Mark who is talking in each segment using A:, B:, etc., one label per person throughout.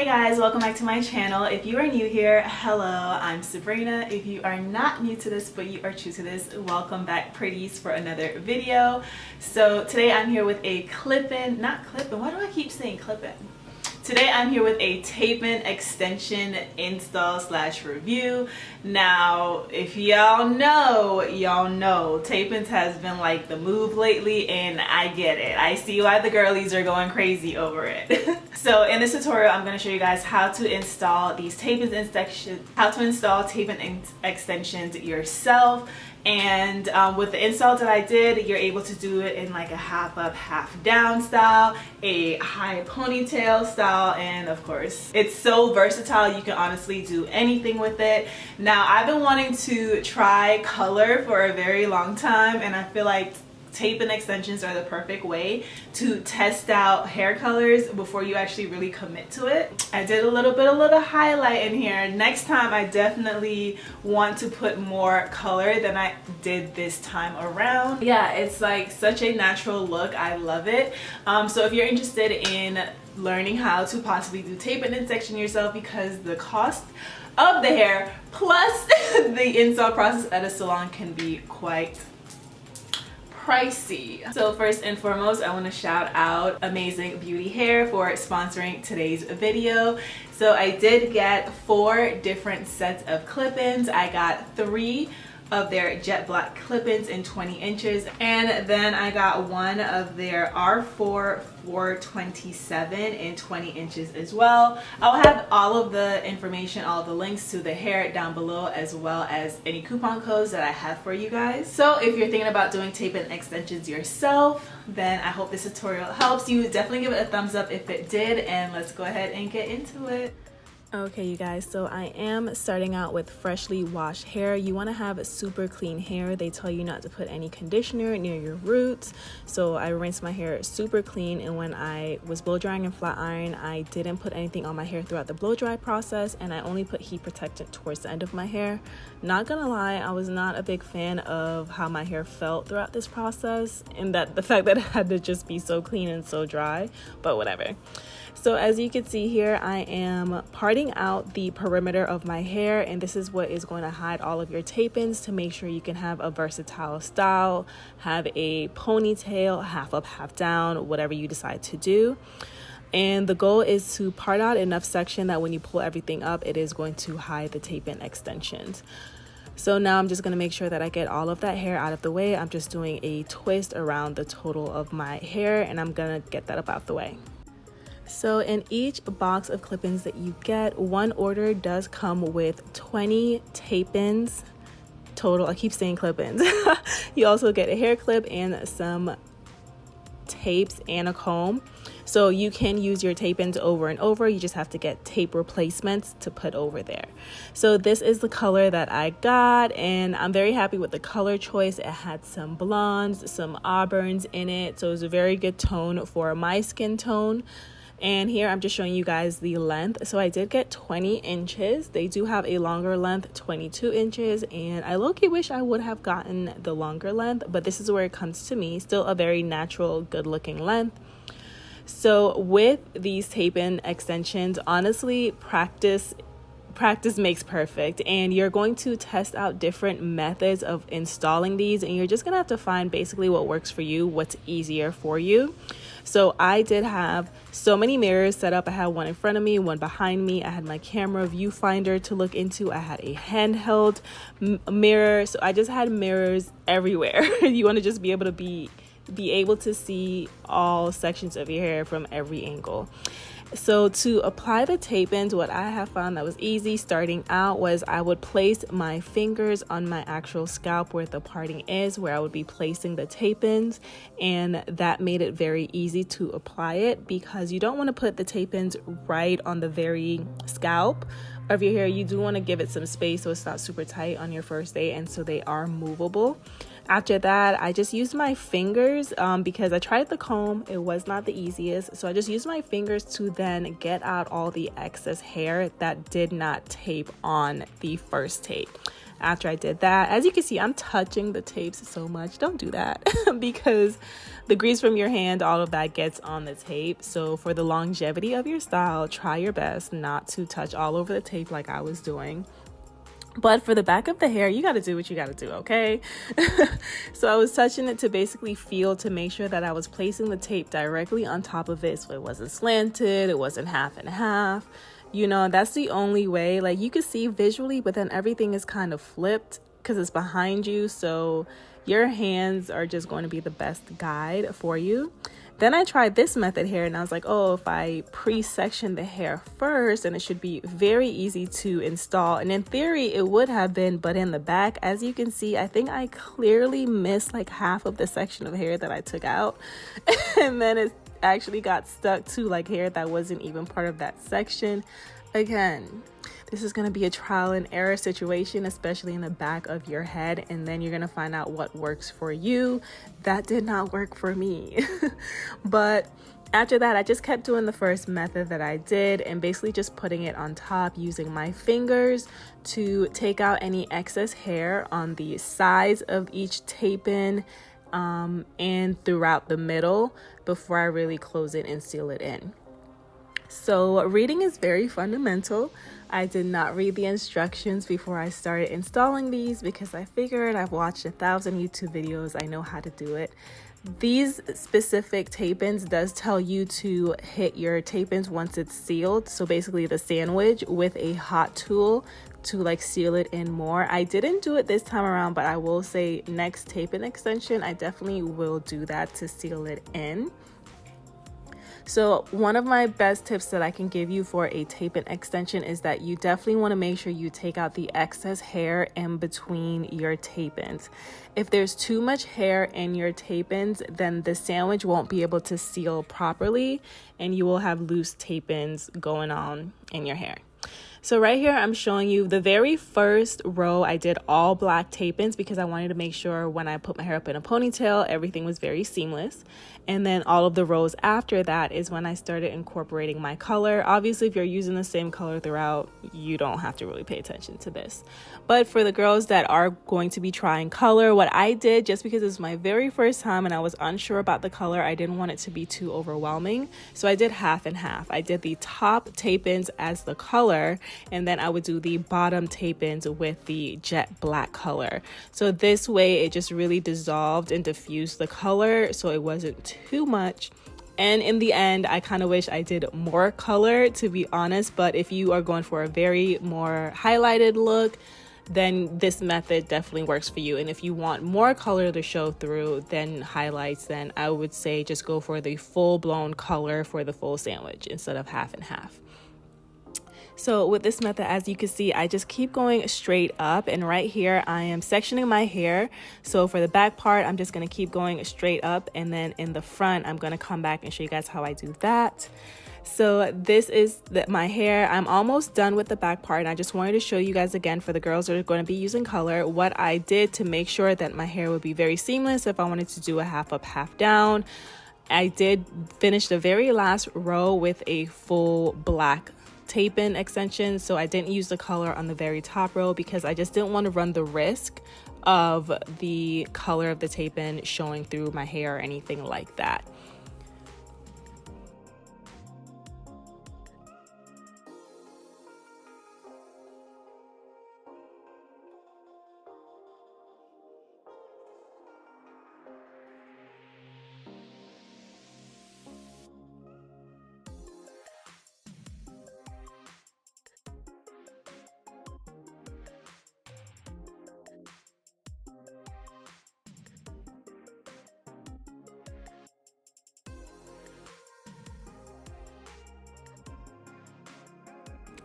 A: guys, welcome back to my channel. If you are new here, hello, I'm Sabrina. If you are not new to this but you are true to this, welcome back pretties for another video. So today I'm here with a clip-in, not clip-in, why do I keep saying clip-in? Today I'm here with a tape-in extension install slash review. Now, if y'all know tape-ins has been like the move lately, and I get it. I see why the girlies are going crazy over it. So in this tutorial, I'm going to show you guys how to install these tape-in extensions yourself. And with the install that I did, you're able to do it in like a half up, half down style, a high ponytail style, and of course, it's so versatile. You can honestly do anything with it. Now, I've been wanting to try color for a very long time, and I feel like tape-in extensions are the perfect way to test out hair colors before you actually really commit to it. I did a little highlight in here. Next time I definitely want to put more color than I did this time around. Yeah, it's like such a natural look. I love it. So if you're interested in learning how to possibly do tape-in extension yourself, because the cost of the hair plus the install process at a salon can be quite pricey. So first and foremost, I want to shout out Amazing Beauty Hair for sponsoring today's video. So I did get 4 different sets of clip-ins. I got 3 of their jet black clip-ins in 20 inches, and then I got 1 of their R4 427 in 20 inches as well. I'll have all of the information, all of the links to the hair down below, as well as any coupon codes that I have for you guys. So if you're thinking about doing tape-in extensions yourself, then I hope this tutorial helps you. Definitely give it a thumbs up if it did, and let's go ahead and get into it. Okay, you guys, so I am starting out with freshly washed hair. You want to have super clean hair. They tell you not to put any conditioner near your roots. So I rinsed my hair super clean, and when I was blow drying and flat iron, I didn't put anything on my hair throughout the blow dry process, and I only put heat protectant towards the end of my hair. Not gonna lie, I was not a big fan of how my hair felt throughout this process, and that the fact that it had to just be so clean and so dry, but whatever. So as you can see here, I am parting out the perimeter of my hair, and this is what is going to hide all of your tape-ins to make sure you can have a versatile style, have a ponytail, half up, half down, whatever you decide to do. And the goal is to part out enough section that when you pull everything up, it is going to hide the tape-in extensions. So now I'm just going to make sure that I get all of that hair out of the way. I'm just doing a twist around the total of my hair, and I'm going to get that up out the way. So in each box of clip-ins that you get, one order does come with 20 tape-ins total. I keep saying clip-ins. You also get a hair clip and some tapes and a comb. So you can use your tape-ins over and over. You just have to get tape replacements to put over there. So this is the color that I got, and I'm very happy with the color choice. It had some blondes, some auburns in it. So it was a very good tone for my skin tone. And here I'm just showing you guys the length. So I did get 20 inches. They do have a longer length, 22 inches. And I low-key wish I would have gotten the longer length, but this is where it comes to me. Still a very natural, good-looking length. So with these tape-in extensions, honestly, practice makes perfect, and you're going to test out different methods of installing these, and you're just gonna have to find basically what works for you, what's easier for you. So I did have so many mirrors set up. I had one in front of me, one behind me. I had my camera viewfinder to look into. I had a handheld mirror. So I just had mirrors everywhere. You want to just be able to be able to see all sections of your hair from every angle. So to apply the tape-ins, what I have found that was easy starting out was I would place my fingers on my actual scalp where the parting is, where I would be placing the tape-ins, and that made it very easy to apply it, because you don't want to put the tape-ins right on the very scalp of your hair. You do want to give it some space so it's not super tight on your first day, and so they are movable. After that, I just used my fingers because I tried the comb. It was not the easiest. So I just used my fingers to then get out all the excess hair that did not tape on the first tape. after I did that. As you can see, I'm touching the tapes so much. Don't do that because the grease from your hand, all of that gets on the tape. So for the longevity of your style, try your best not to touch all over the tape like I was doing. But for the back of the hair, you got to do what you got to do, okay? So I was touching it to basically feel, to make sure that I was placing the tape directly on top of it, so it wasn't slanted, it wasn't half and half. You know, that's the only way. Like, you can see visually, but then everything is kind of flipped because it's behind you. So your hands are just going to be the best guide for you. Then I tried this method here, and I was like, oh, if I pre-section the hair first, and it should be very easy to install. And in theory, it would have been, but in the back, as you can see, I think I clearly missed like half of the section of hair that I took out. And then it actually got stuck to like hair that wasn't even part of that section. Again, this is going to be a trial and error situation, especially in the back of your head, and then you're going to find out what works for you. That did not work for me. But after that, I just kept doing the first method that I did, and basically just putting it on top using my fingers to take out any excess hair on the sides of each tape-in and throughout the middle before I really close it and seal it in. So reading is very fundamental. I did not read the instructions before I started installing these because I figured I've watched 1,000 YouTube videos. I know how to do it. These specific tape-ins does tell you to hit your tape-ins once it's sealed. So basically the sandwich with a hot tool to like seal it in more. I didn't do it this time around, but I will say next tape-in extension, I definitely will do that to seal it in. So one of my best tips that I can give you for a tape-in extension is that you definitely want to make sure you take out the excess hair in between your tape-ins. If there's too much hair in your tape-ins, then the sandwich won't be able to seal properly and you will have loose tape-ins going on in your hair. So right here, I'm showing you the very first row. I did all black tape-ins because I wanted to make sure when I put my hair up in a ponytail, everything was very seamless. And then all of the rows after that is when I started incorporating my color. Obviously, if you're using the same color throughout, you don't have to really pay attention to this. But for the girls that are going to be trying color, what I did, just because it's my very first time and I was unsure about the color, I didn't want it to be too overwhelming. So I did half and half. I did the top tape-ins as the color, and then I would do the bottom tape-ins with the jet black color. So this way it just really dissolved and diffused the color so it wasn't too much. And in the end, I kind of wish I did more color, to be honest, but if you are going for a very more highlighted look, then this method definitely works for you. And if you want more color to show through than highlights, then I would say just go for the full-blown color for the full sandwich instead of half and half. So with this method, as you can see, I just keep going straight up, and right here I am sectioning my hair. So for the back part, I'm just going to keep going straight up, and then in the front, I'm going to come back and show you guys how I do that. So this is my hair. I'm almost done with the back part, and I just wanted to show you guys again, for the girls that are going to be using color, what I did to make sure that my hair would be very seamless if I wanted to do a half up, half down. I did finish the very last row with a full black tape-in extension, so I didn't use the color on the very top row because I just didn't want to run the risk of the color of the tape-in showing through my hair or anything like that.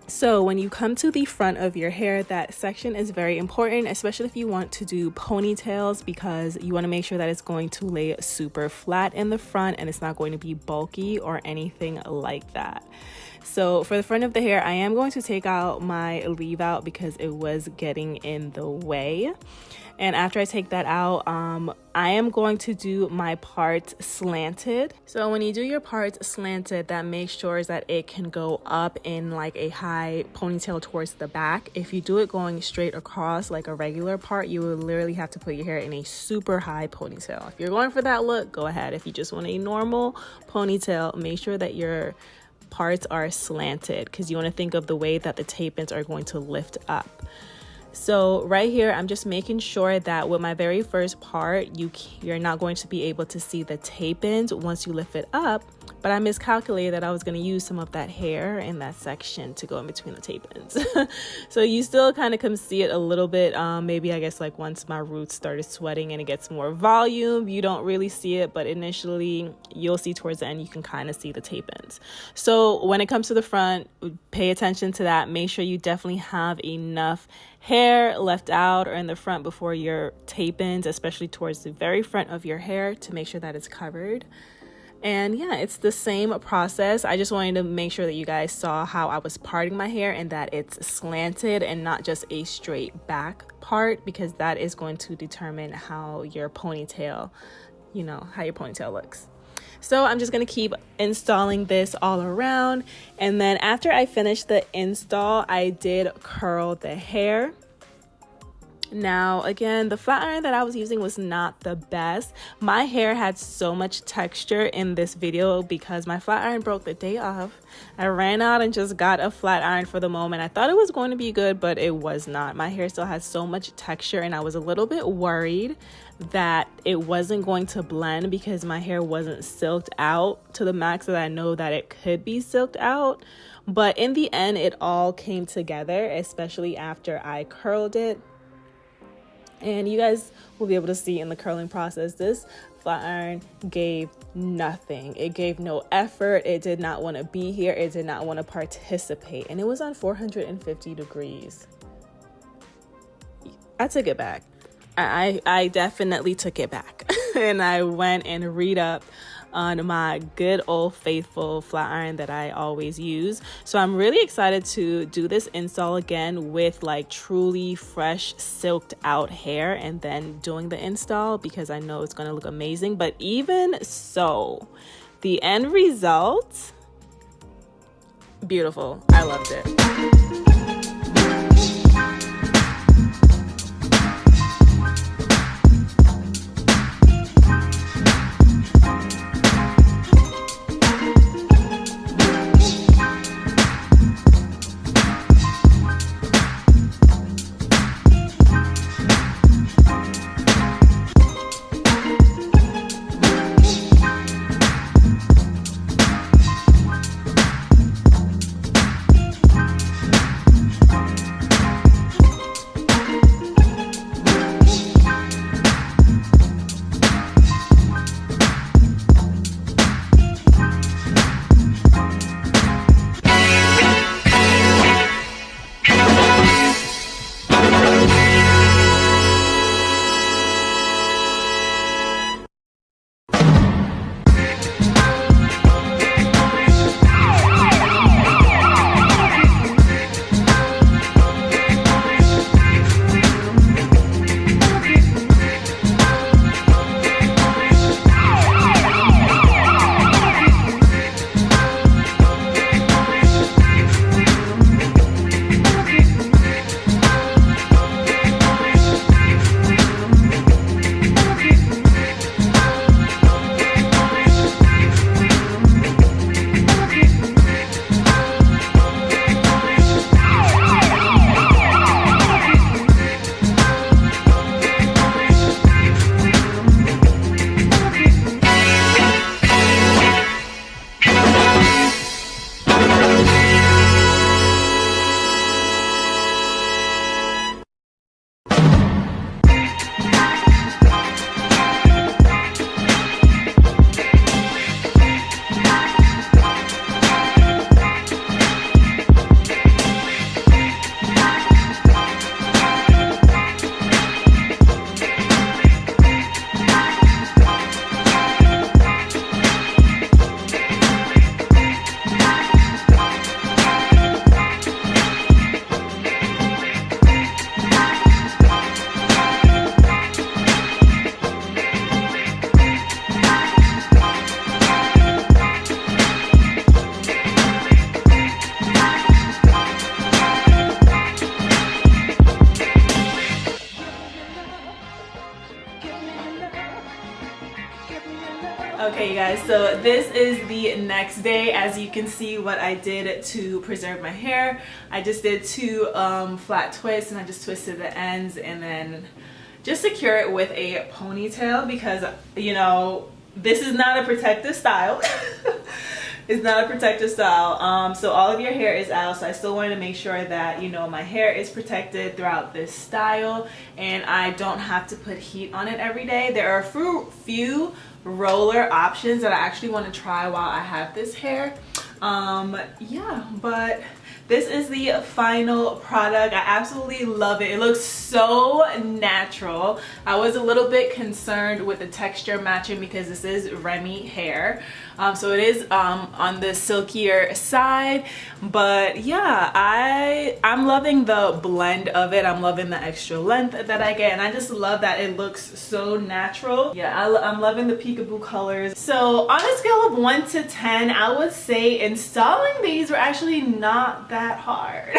A: So when you come to the front of your hair, that section is very important, especially if you want to do ponytails, because you want to make sure that it's going to lay super flat in the front and it's not going to be bulky or anything like that. So for the front of the hair, I am going to take out my leave out because it was getting in the way. And after I take that out, I am going to do my parts slanted. So when you do your parts slanted, that makes sure that it can go up in like a high ponytail towards the back. If you do it going straight across like a regular part, you will literally have to put your hair in a super high ponytail. If you're going for that look, go ahead. If you just want a normal ponytail, make sure that your parts are slanted, because you want to think of the way that the tape-ins are going to lift up. So right here, I'm just making sure that with my very first part, you're not going to be able to see the tape-ins once you lift it up, but I miscalculated that I was going to use some of that hair in that section to go in between the tape-ins. So you still kind of can see it a little bit. Maybe I guess like once my roots started sweating and it gets more volume, you don't really see it, but initially you'll see towards the end, you can kind of see the tape-ins. So when it comes to the front, pay attention to that. Make sure you definitely have enough hair left out or in the front before your tape-ins, especially towards the very front of your hair, to make sure that it's covered. And yeah, it's the same process. I just wanted to make sure that you guys saw how I was parting my hair and that it's slanted and not just a straight back part, because that is going to determine how your ponytail, how your ponytail looks. So I'm just going to keep installing this all around. And then after I finished the install, I did curl the hair. Now, again, the flat iron that I was using was not the best. My hair had so much texture in this video because my flat iron broke the day of. I ran out and just got a flat iron for the moment. I thought it was going to be good, but it was not. My hair still had so much texture, and I was a little bit worried that it wasn't going to blend because my hair wasn't silked out to the max that I know that it could be silked out. But in the end, it all came together, especially after I curled it. And you guys will be able to see in the curling process, this flat iron gave nothing. It gave no effort. It did not want to be here. It did not want to participate. And it was on 450 degrees. I took it back. I definitely took it back. And I went and re-upped on my good old faithful flat iron that I always use. So I'm really excited to do this install again with like truly fresh silked out hair and then doing the install, because I know it's going to look amazing. But even so, the end result, beautiful. I loved it. Okay, you guys, so this is the next day. As you can see what I did to preserve my hair. I just did 2 flat twists, and I just twisted the ends and then just secure it with a ponytail because, you know, this is not a protective style. It's not a protective style. So all of your hair is out, so I still wanted to make sure that, you know, my hair is protected throughout this style and I don't have to put heat on it every day. There are a few roller options that I actually want to try while I have this hair. Yeah, but this is the final product. I absolutely love it. It looks so natural. I was a little bit concerned with the texture matching because this is Remy hair. So it is on the silkier side, but yeah, I'm loving the blend of it. I'm loving the extra length that I get, and I just love that it looks so natural. Yeah, I'm loving the peekaboo colors. So on a scale of 1 to 10, I would say installing these were actually not that hard.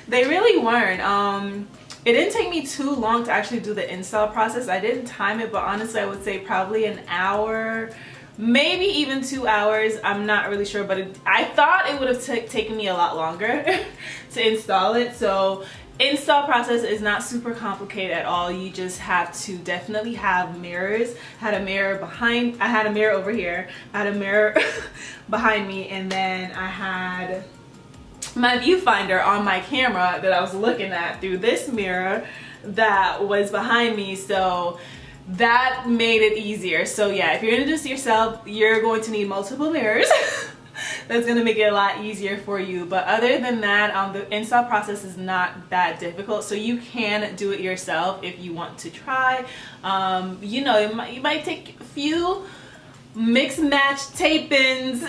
A: They really weren't. It didn't take me too long to actually do the install process. I didn't time it, but honestly I would say probably an hour, maybe even 2 hours. I'm not really sure, but I thought it would have taken me a lot longer to install it. So install process is not super complicated at all. You just have to definitely have mirrors. I had a mirror over here. I had a mirror behind me, and then I had my viewfinder on my camera that I was looking at through this mirror that was behind me. So that made it easier. So yeah, if you're gonna do this yourself, you're going to need multiple mirrors. That's gonna make it a lot easier for you. But other than that, the install process is not that difficult, so you can do it yourself if you want to try. You know, you might take a few mix match tape-ins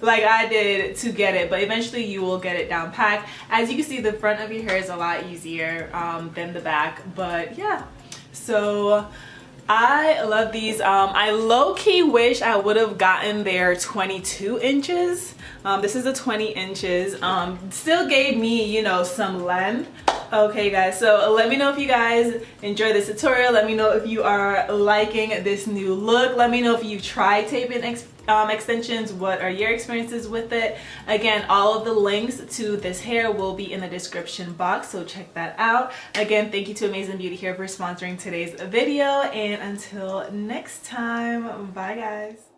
A: like I did to get it, but eventually you will get it down packed. As you can see, the front of your hair is a lot easier than the back, but yeah. So I love these. I low-key wish I would have gotten their 22 inches. This is a 20 inches. Still gave me, you know, some length. Okay guys, so let me know if you guys enjoy this tutorial. Let me know if you are liking this new look. Let me know if you tried tape-in extensions. What are your experiences with it? Again, all of the links to this hair will be in the description box, so check that out. Again, thank you to Amazing Beauty Hair for sponsoring today's video, and until next time, bye guys.